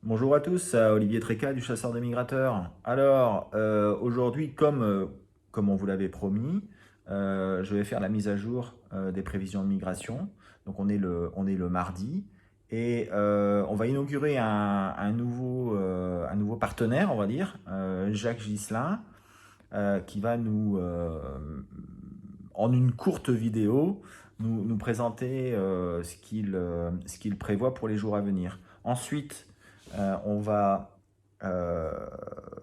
Bonjour à tous, Olivier Tréca du Chasseur des Migrateurs. Alors, aujourd'hui, comme on vous l'avait promis, je vais faire la mise à jour des prévisions de migration. Donc, on est le mardi et on va inaugurer un nouveau partenaire, on va dire, Jacques Gislain, qui va en une courte vidéo, nous présenter ce qu'il prévoit pour les jours à venir. Ensuite, on va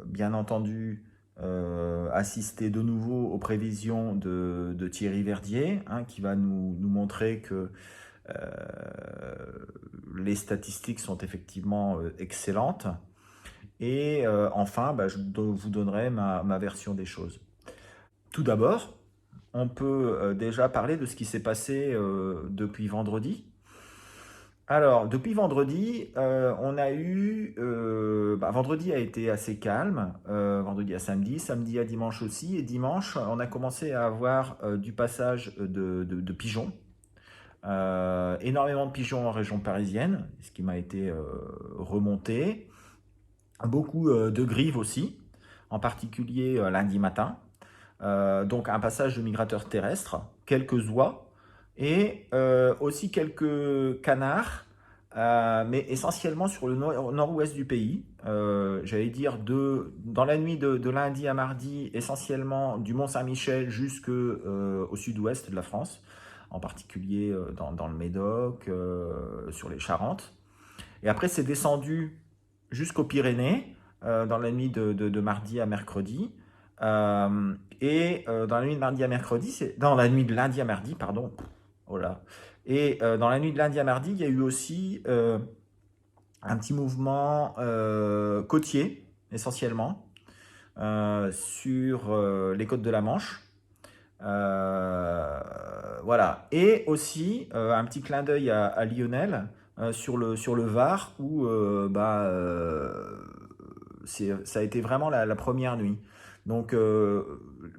bien entendu assister de nouveau aux prévisions de Thierry Verdier, hein, qui va nous montrer que euh, les statistiques sont effectivement excellentes. Et enfin, vous donnerai ma version des choses. Tout d'abord, on peut déjà parler de ce qui s'est passé depuis vendredi. Alors, depuis vendredi, vendredi a été assez calme, vendredi à samedi, samedi à dimanche aussi, et dimanche, on a commencé à avoir du passage de pigeons, énormément de pigeons en région parisienne, ce qui m'a été remonté, beaucoup de grives aussi, en particulier lundi matin. Donc un passage de migrateurs terrestres, quelques oies et aussi quelques canards, mais essentiellement sur le nord-ouest du pays. J'allais dire dans la nuit de lundi à mardi, essentiellement du Mont-Saint-Michel jusqu'au sud-ouest de la France, en particulier dans le Médoc, sur les Charentes. Et après, c'est descendu jusqu'aux Pyrénées, dans la nuit de mardi à mercredi. Dans la nuit de mardi à mercredi, dans la nuit de lundi à mardi, pardon. Oh là. Et dans la nuit de lundi à mardi, il y a eu aussi un petit mouvement côtier, essentiellement, sur les côtes de la Manche. Voilà. Et aussi un petit clin d'œil à Lionel sur le Var, où ça a été vraiment la première nuit. Donc,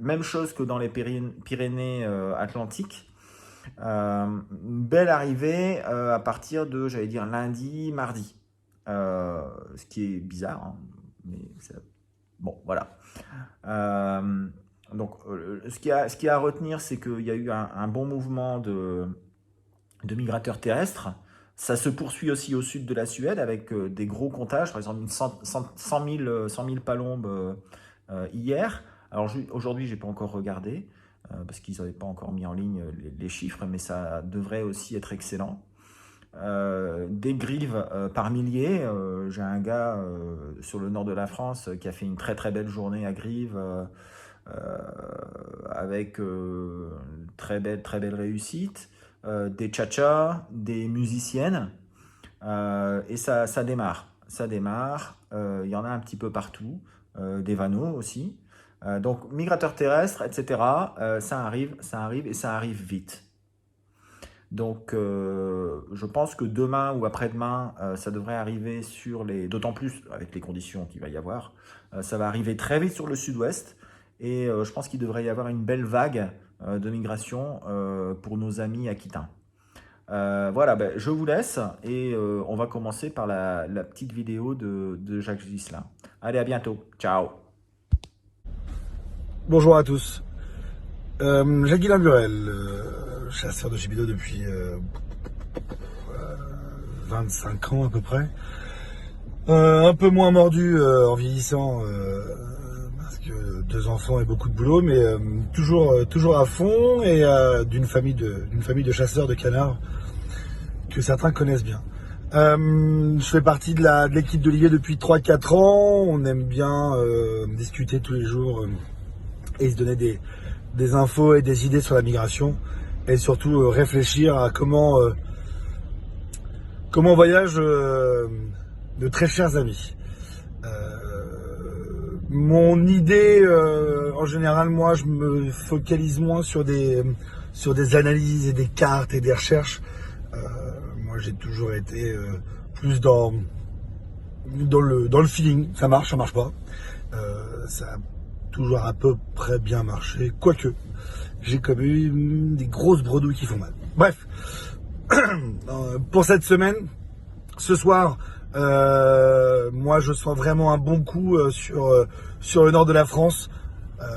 même chose que dans les Pyrénées Atlantiques. Une belle arrivée à partir de, j'allais dire, lundi, mardi. Ce qui est bizarre, hein, mais bon, voilà. Ce qu'il y a à retenir, c'est qu'il y a eu un bon mouvement de migrateurs terrestres. Ça se poursuit aussi au sud de la Suède avec des gros comptages, par exemple 100 000 palombes hier. Alors aujourd'hui, j'ai pas encore regardé parce qu'ils n'avaient pas encore mis en ligne les chiffres, mais ça devrait aussi être excellent. Des grives par milliers. J'ai un gars sur le nord de la France qui a fait une très très belle journée à Grive avec très belle réussite. Des tcha-tcha, des musiciennes, et ça démarre. Ça démarre. Il y en a un petit peu partout, des vanneaux aussi. Donc migrateurs terrestres, etc. Ça arrive et ça arrive vite. Donc je pense que demain ou après-demain, ça devrait arriver d'autant plus avec les conditions qu'il va y avoir, ça va arriver très vite sur le sud-ouest. Et je pense qu'il devrait y avoir une belle vague de migration pour nos amis aquitains. Voilà, je vous laisse et on va commencer par la petite vidéo de Jacques Gislain. Allez, à bientôt. Ciao. Bonjour à tous. Jacques-Guilain Burel, chasseur de gibier depuis 25 ans à peu près. Un peu moins mordu en vieillissant parce que 2 enfants et beaucoup de boulot, mais toujours à fond et d'une famille de chasseurs de canards que certains connaissent bien. Je fais partie de l'équipe d'Olivier depuis 3-4 ans. On aime bien discuter tous les jours et se donner des infos et des idées sur la migration et surtout réfléchir à comment voyagent de très chers amis. Mon idée, en général, moi, je me focalise moins sur des analyses et des cartes et des recherches. Moi, j'ai toujours été plus dans le feeling. Ça marche pas. Ça a toujours à peu près bien marché. Quoique, j'ai quand même eu des grosses bredouilles qui font mal. Bref, pour cette semaine, ce soir, Moi, je sens vraiment un bon coup sur le nord de la France.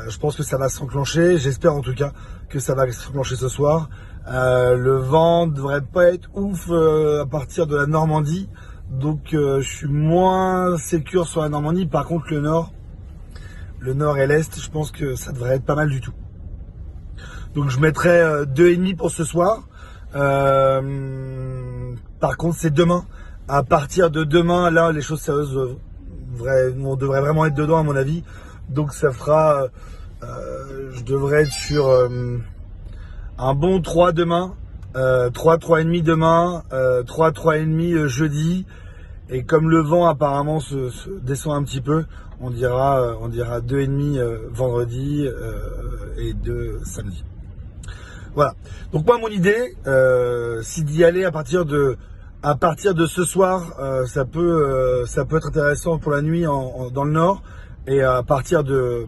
Je pense que ça va s'enclencher. J'espère en tout cas que ça va s'enclencher ce soir. Le vent devrait pas être ouf à partir de la Normandie. Donc je suis moins sécure sur la Normandie. Par contre, le nord et l'est, je pense que ça devrait être pas mal du tout. Donc je mettrai 2,5 pour ce soir. Par contre, c'est demain. À partir de demain, là, les choses sérieuses, on devrait vraiment être dedans, à mon avis. Donc ça fera, je devrais être sur un bon 3 demain, 3,5 demain, 3,5 jeudi. Et comme le vent apparemment se descend un petit peu, on dira 2,5 vendredi et 2 samedi. Voilà. Donc moi, mon idée, c'est d'y aller à partir de ce soir. Ça peut être intéressant pour la nuit dans le nord, et à partir du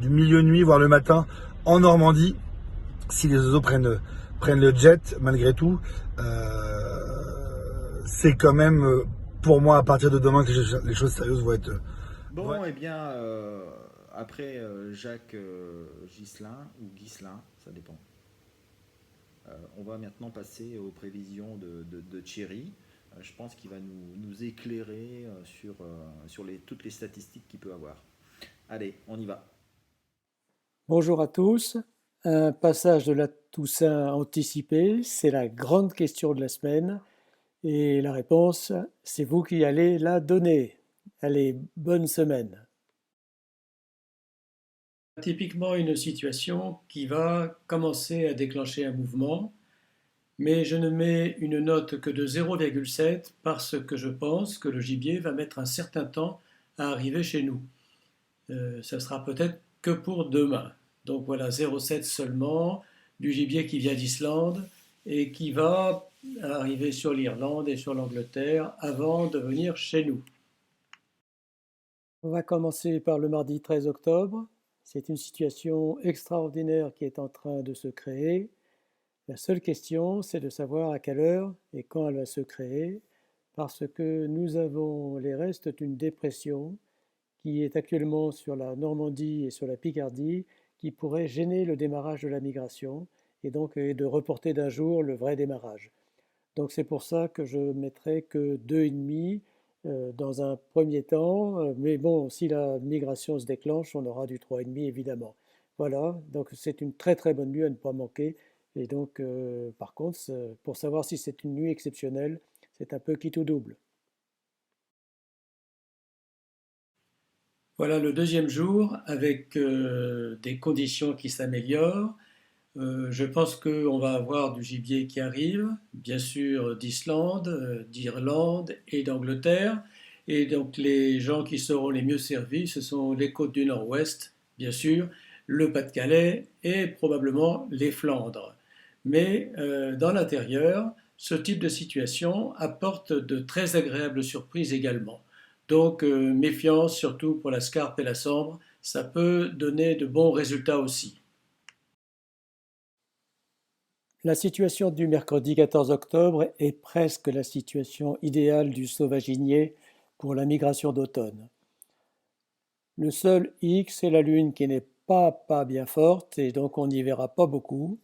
milieu de nuit, voire le matin, en Normandie, si les oiseaux prennent le jet, malgré tout, c'est quand même pour moi à partir de demain que les choses sérieuses vont être. Bon, eh bien, après Jacques Ghislain, ou Ghislain, ça dépend. On va maintenant passer aux prévisions de Thierry. Je pense qu'il va nous éclairer sur toutes les statistiques qu'il peut avoir. Allez, on y va. Bonjour à tous. Un passage de la Toussaint anticipé, c'est la grande question de la semaine. Et la réponse, c'est vous qui allez la donner. Allez, bonne semaine. Typiquement une situation qui va commencer à déclencher un mouvement, mais je ne mets une note que de 0,7 parce que je pense que le gibier va mettre un certain temps à arriver chez nous. Ça sera peut-être que pour demain. Donc voilà, 0,7 seulement, du gibier qui vient d'Islande et qui va arriver sur l'Irlande et sur l'Angleterre avant de venir chez nous. On va commencer par le mardi 13 octobre. C'est une situation extraordinaire qui est en train de se créer. La seule question, c'est de savoir à quelle heure et quand elle va se créer, parce que nous avons les restes d'une dépression qui est actuellement sur la Normandie et sur la Picardie, qui pourrait gêner le démarrage de la migration et donc de reporter d'un jour le vrai démarrage. Donc c'est pour ça que je mettrai que 2,5 dans un premier temps, mais bon, si la migration se déclenche, on aura du 3,5 évidemment. Voilà, donc c'est une très très bonne nuit à ne pas manquer. Et donc, par contre, pour savoir si c'est une nuit exceptionnelle, c'est un peu quitte ou double. Voilà le deuxième jour avec des conditions qui s'améliorent. Je pense qu'on va avoir du gibier qui arrive, bien sûr d'Islande, d'Irlande et d'Angleterre. Et donc les gens qui seront les mieux servis, ce sont les côtes du Nord-Ouest, bien sûr, le Pas-de-Calais et probablement les Flandres. Mais dans l'intérieur, ce type de situation apporte de très agréables surprises également. Donc méfiance surtout pour la scarpe et la sambre, ça peut donner de bons résultats aussi. La situation du mercredi 14 octobre est presque la situation idéale du sauvaginier pour la migration d'automne. Le seul hic, c'est la lune qui n'est pas bien forte et donc on n'y verra pas beaucoup,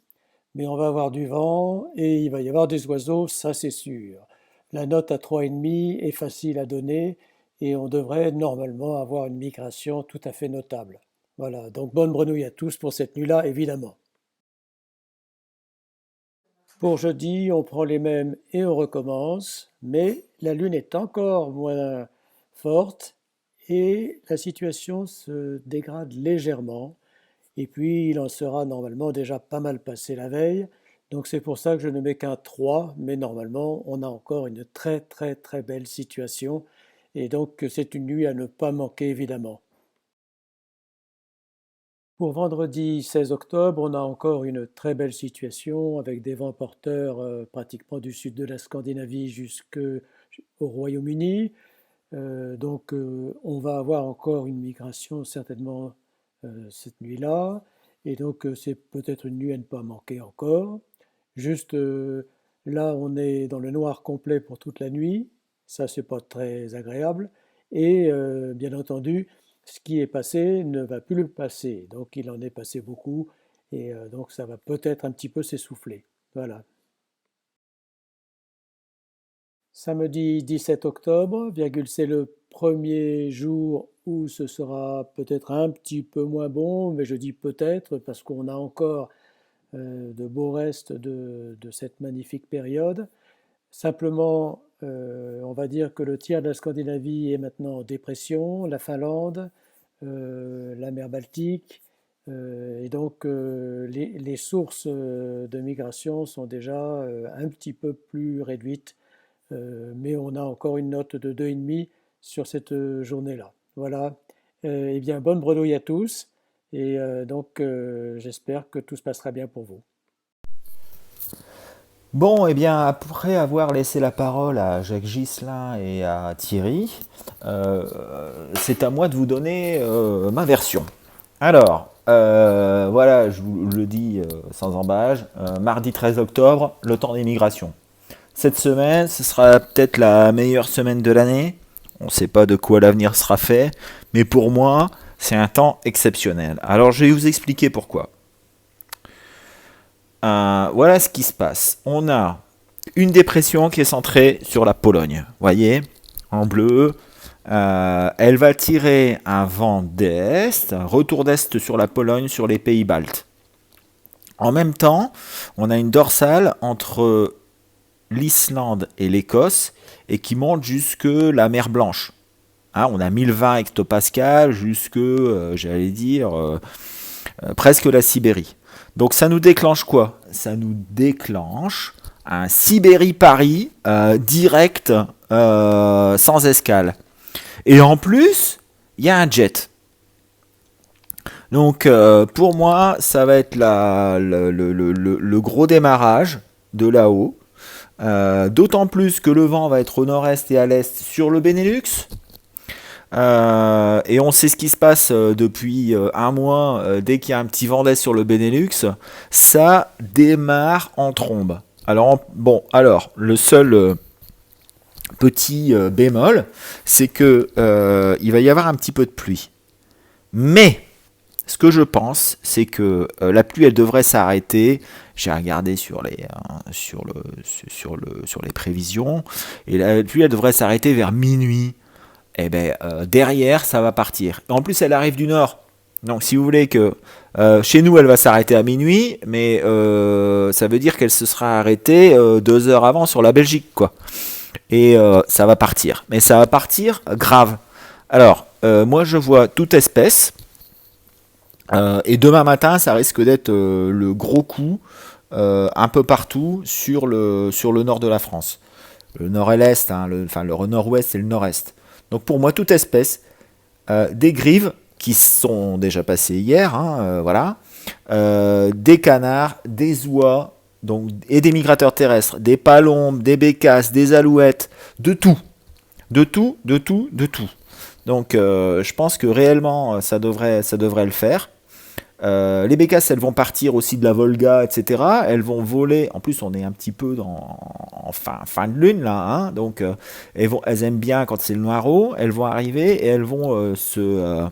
mais on va avoir du vent et il va y avoir des oiseaux, ça c'est sûr. La note à 3,5 est facile à donner et on devrait normalement avoir une migration tout à fait notable. Voilà, donc bonne grenouille à tous pour cette nuit-là, évidemment. Pour jeudi, on prend les mêmes et on recommence, mais la lune est encore moins forte et la situation se dégrade légèrement. Et puis, il en sera normalement déjà pas mal passé la veille. Donc c'est pour ça que je ne mets qu'un 3, mais normalement, on a encore une très très très belle situation. Et donc c'est une nuit à ne pas manquer évidemment. Pour vendredi 16 octobre, on a encore une très belle situation avec des vents porteurs pratiquement du sud de la Scandinavie jusqu'au Royaume-Uni. On va avoir encore une migration certainement cette nuit-là. Et donc c'est peut-être une nuit à ne pas manquer encore. Juste là, on est dans le noir complet pour toute la nuit. Ça, c'est pas très agréable. Et bien entendu, ce qui est passé ne va plus le passer. Donc il en est passé beaucoup et donc ça va peut-être un petit peu s'essouffler. Voilà. Samedi 17 octobre, virgule, c'est le premier jour où ce sera peut-être un petit peu moins bon, mais je dis peut-être parce qu'on a encore de beaux restes de cette magnifique période. Simplement, on va dire que le tiers de la Scandinavie est maintenant en dépression, la Finlande, la mer Baltique, et donc les sources de migration sont déjà un petit peu plus réduites, mais on a encore une note de 2,5 sur cette journée-là. Voilà. Eh bien, bonne bredouille à tous, et donc j'espère que tout se passera bien pour vous. Bon, eh bien, après avoir laissé la parole à Jacques Ghislain et à Thierry, c'est à moi de vous donner ma version. Alors, voilà, je vous le dis sans embâche, mardi 13 octobre, le temps des migrations. Cette semaine, ce sera peut-être la meilleure semaine de l'année. On ne sait pas de quoi l'avenir sera fait, mais pour moi, c'est un temps exceptionnel. Alors, je vais vous expliquer pourquoi. Voilà ce qui se passe. On a une dépression qui est centrée sur la Pologne. Voyez, en bleu. Elle va tirer un vent d'est, un retour d'est sur la Pologne, sur les pays baltes. En même temps, on a une dorsale entre l'Islande et l'Écosse et qui monte jusque la mer Blanche. Hein, on a 1020 hectopascales jusque, j'allais dire, presque la Sibérie. Donc ça nous déclenche quoi? Ça nous déclenche un Sibérie-Paris direct sans escale. Et en plus, il y a un jet. Donc pour moi, ça va être le gros démarrage de là-haut. D'autant plus que le vent va être au nord-est et à l'est sur le Benelux. Et on sait ce qui se passe depuis un mois. Dès qu'il y a un petit vent d'est sur le Benelux, ça démarre en trombe. Alors, le seul petit bémol, c'est que il va y avoir un petit peu de pluie. Mais ce que je pense, c'est que la pluie, elle devrait s'arrêter. J'ai regardé sur les prévisions, et la pluie, elle devrait s'arrêter vers minuit. Et ben derrière, ça va partir. En plus, elle arrive du nord. Donc, si vous voulez que chez nous, elle va s'arrêter à minuit, mais ça veut dire qu'elle se sera arrêtée 2 heures avant sur la Belgique, quoi. Et ça va partir. Mais ça va partir grave. Alors, moi, je vois toute espèce. Et demain matin, ça risque d'être le gros coup un peu partout sur le nord de la France. Le nord et l'est, hein, le nord-ouest et le nord-est. Donc pour moi, toute espèce, des grives qui sont déjà passées hier, hein, voilà, des canards, des oies, donc, et des migrateurs terrestres, des palombes, des bécasses, des alouettes, de tout. De tout, de tout, de tout. Donc je pense que réellement, ça devrait le faire. Les bécasses, elles vont partir aussi de la Volga, etc. Elles vont voler. En plus, on est un petit peu en fin de lune là, hein, donc elles aiment bien quand c'est le noiro. Elles vont arriver et elles vont se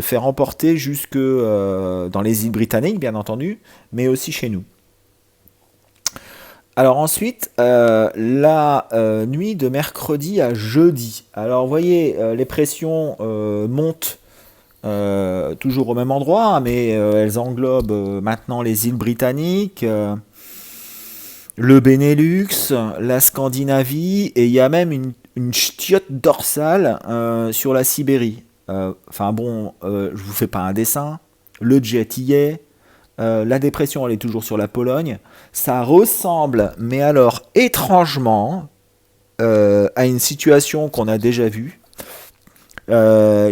faire emporter jusque dans les îles britanniques, bien entendu, mais aussi chez nous. Alors ensuite, la nuit de mercredi à jeudi. Alors vous voyez, les pressions montent. Toujours au même endroit, mais elles englobent maintenant les îles britanniques, le Benelux, la Scandinavie, et il y a même une ch'tiote dorsale sur la Sibérie. Je vous fais pas un dessin. Le jet y est. La dépression, elle est toujours sur la Pologne. Ça ressemble, mais alors étrangement, à une situation qu'on a déjà vue.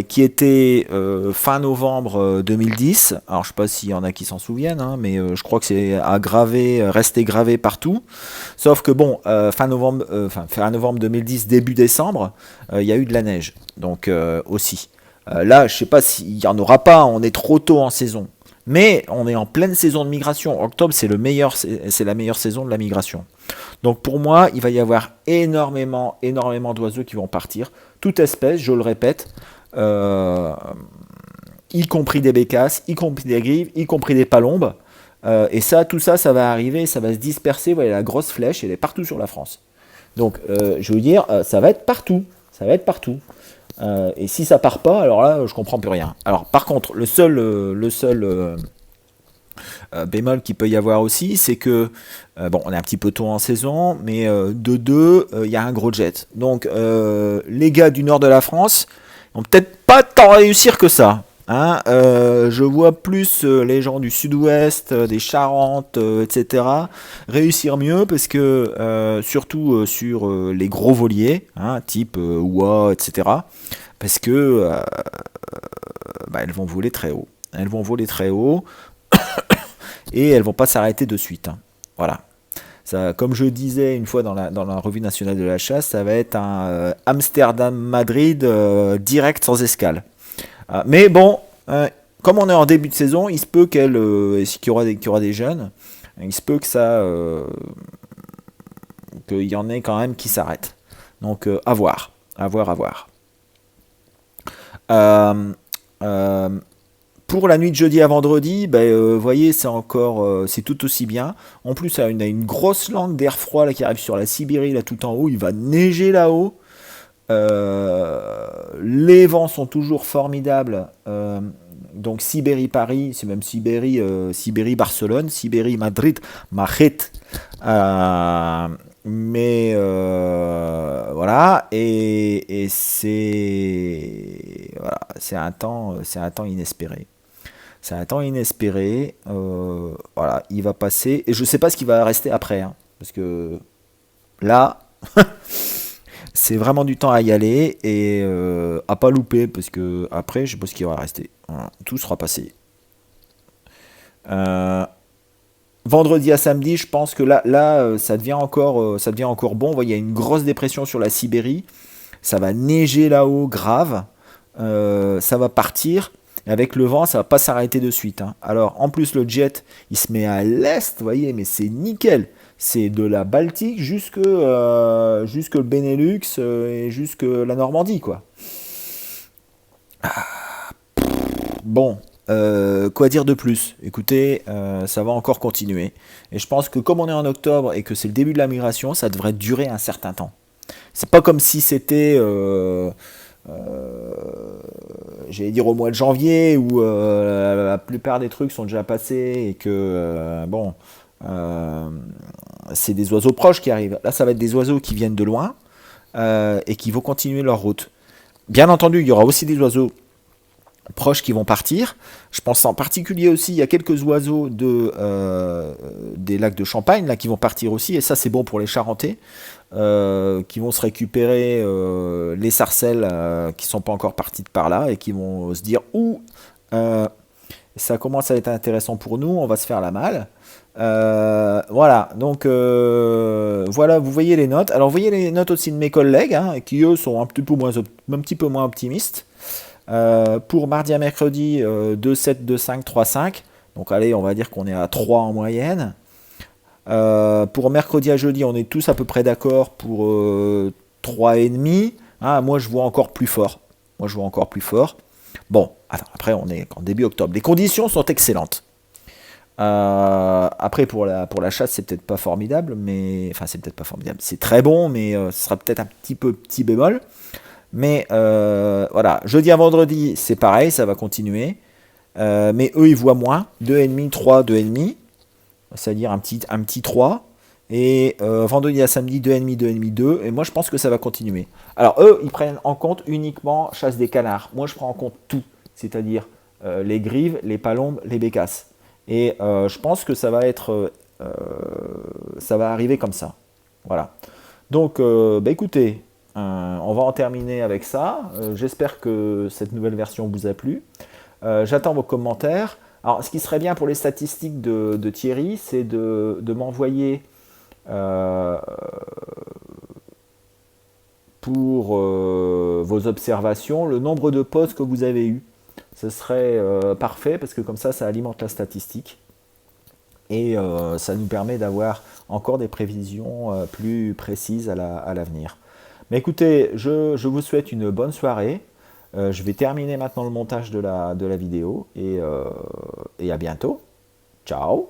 Qui était fin novembre 2010. Alors je sais pas s'il y en a qui s'en souviennn, hein, mais je crois que c'est resté gravé partout. Sauf que bon, fin novembre 2010, début décembre, il y a eu de la neige. Donc aussi. Là, je sais pas s'il y en aura pas, on est trop tôt en saison. Mais on est en pleine saison de migration. Octobre, c'est la meilleure saison de la migration. Donc pour moi, il va y avoir énormément d'oiseaux qui vont partir. Toute espèce, je le répète, euh, y compris des bécasses, y compris des grives, y compris des palombes. Et ça, tout ça, ça va arriver, ça va se disperser. Vous voyez, la grosse flèche, elle est partout sur la France. Donc, je veux dire, ça va être partout. Ça va être partout. Et si ça part pas, alors là, je comprends plus rien. Alors, par contre, le seul bémol qu'il peut y avoir aussi, c'est que, bon, on est un petit peu tôt en saison, mais de deux, il y a un gros jet. Donc, les gars du nord de la France vont peut-être pas tant réussir que ça. Hein. Je vois plus les gens du sud-ouest, des Charentes, etc. réussir mieux parce que, surtout sur les gros voliers, hein, type Oua, etc. Parce que bah, elles vont voler très haut. Elles vont voler très haut et elles vont pas s'arrêter de suite. Hein. Voilà. Ça, comme je disais une fois dans la revue nationale de la chasse, ça va être un Amsterdam-Madrid direct sans escale. Mais bon, comme on est en début de saison, il se peut qu'il y aura des jeunes, il se peut que qu'il y en ait quand même qui s'arrêtent. Donc à voir, à voir, à voir. Euh, euh, pour la nuit de jeudi à vendredi, vous voyez, c'est tout aussi bien. En plus, on a une grosse langue d'air froid là, qui arrive sur la Sibérie, là tout en haut. Il va neiger là-haut. Les vents sont toujours formidables. Donc Sibérie-Paris, c'est même Sibérie-Barcelone, Sibérie-Madrid, Madrid. Euh, mais voilà, et c'est un temps inespéré. C'est un temps inespéré. Voilà, il va passer. Et je sais pas ce qui va rester après. Hein, parce que là, c'est vraiment du temps à y aller et à pas louper. Parce que après, je sais pas ce qui va rester. Voilà, tout sera passé. Euh, Vendredi à samedi, je pense que là, ça devient encore bon. Vous voyez, il y a une grosse dépression sur la Sibérie. Ça va neiger là-haut, grave. Ça va partir. Et avec le vent, ça va pas s'arrêter de suite. Hein. Alors, en plus, le jet, il se met à l'est, vous voyez, mais c'est nickel. C'est de la Baltique jusque le Benelux et jusque la Normandie, quoi. Bon, quoi dire de plus? Écoutez, ça va encore continuer. Et je pense que comme on est en octobre et que c'est le début de la migration, ça devrait durer un certain temps. C'est pas comme si c'était, j'allais dire au mois de janvier où la plupart des trucs sont déjà passés et que bon, euh, c'est des oiseaux proches qui arrivent. Là, ça va être des oiseaux qui viennent de loin et qui vont continuer leur route. Bien entendu, il y aura aussi des oiseaux proches qui vont partir. Je pense en particulier aussi, il y a quelques oiseaux des lacs de Champagne là, qui vont partir aussi, et ça c'est bon pour les Charentais, qui vont se récupérer les sarcelles qui sont pas encore partis de par là, et qui vont se dire, ouh, euh, ça commence à être intéressant pour nous, on va se faire la malle. Voilà, donc voilà, vous voyez les notes. Alors vous voyez les notes aussi de mes collègues, hein, qui eux sont un petit peu moins optimistes. Pour mardi à mercredi, 2,7, 2,5, 3,5. Donc allez, on va dire qu'on est à 3 en moyenne. Pour mercredi à jeudi, on est tous à peu près d'accord pour 3,5. Ah, moi, je vois encore plus fort. Moi, je vois encore plus fort. Bon, attends, après, on est en début octobre. Les conditions sont excellentes. Après, pour la chasse, c'est peut-être pas formidable, mais... Enfin, c'est peut-être pas formidable. C'est très bon, mais ce sera peut-être un petit bémol. Mais voilà, jeudi à vendredi, c'est pareil, ça va continuer. Mais eux, ils voient moins. 2,5, 3, 2,5. C'est-à-dire un petit 3. Et vendredi à samedi, 2,5, 2,5, 2. Et moi, je pense que ça va continuer. Alors, eux, ils prennent en compte uniquement chasse des canards. Moi, je prends en compte tout. C'est-à-dire les grives, les palombes, les bécasses. Et je pense que ça va être... ça va arriver comme ça. Voilà. Donc, écoutez... on va en terminer avec ça. J'espère que cette nouvelle version vous a plu. J'attends vos commentaires. Alors, ce qui serait bien pour les statistiques de Thierry, c'est de m'envoyer pour vos observations le nombre de posts que vous avez eu. Ce serait parfait parce que comme ça alimente la statistique. et ça nous permet d'avoir encore des prévisions plus précises à l'avenir. Mais écoutez, je vous souhaite une bonne soirée. Je vais terminer maintenant le montage de la vidéo et à bientôt. Ciao!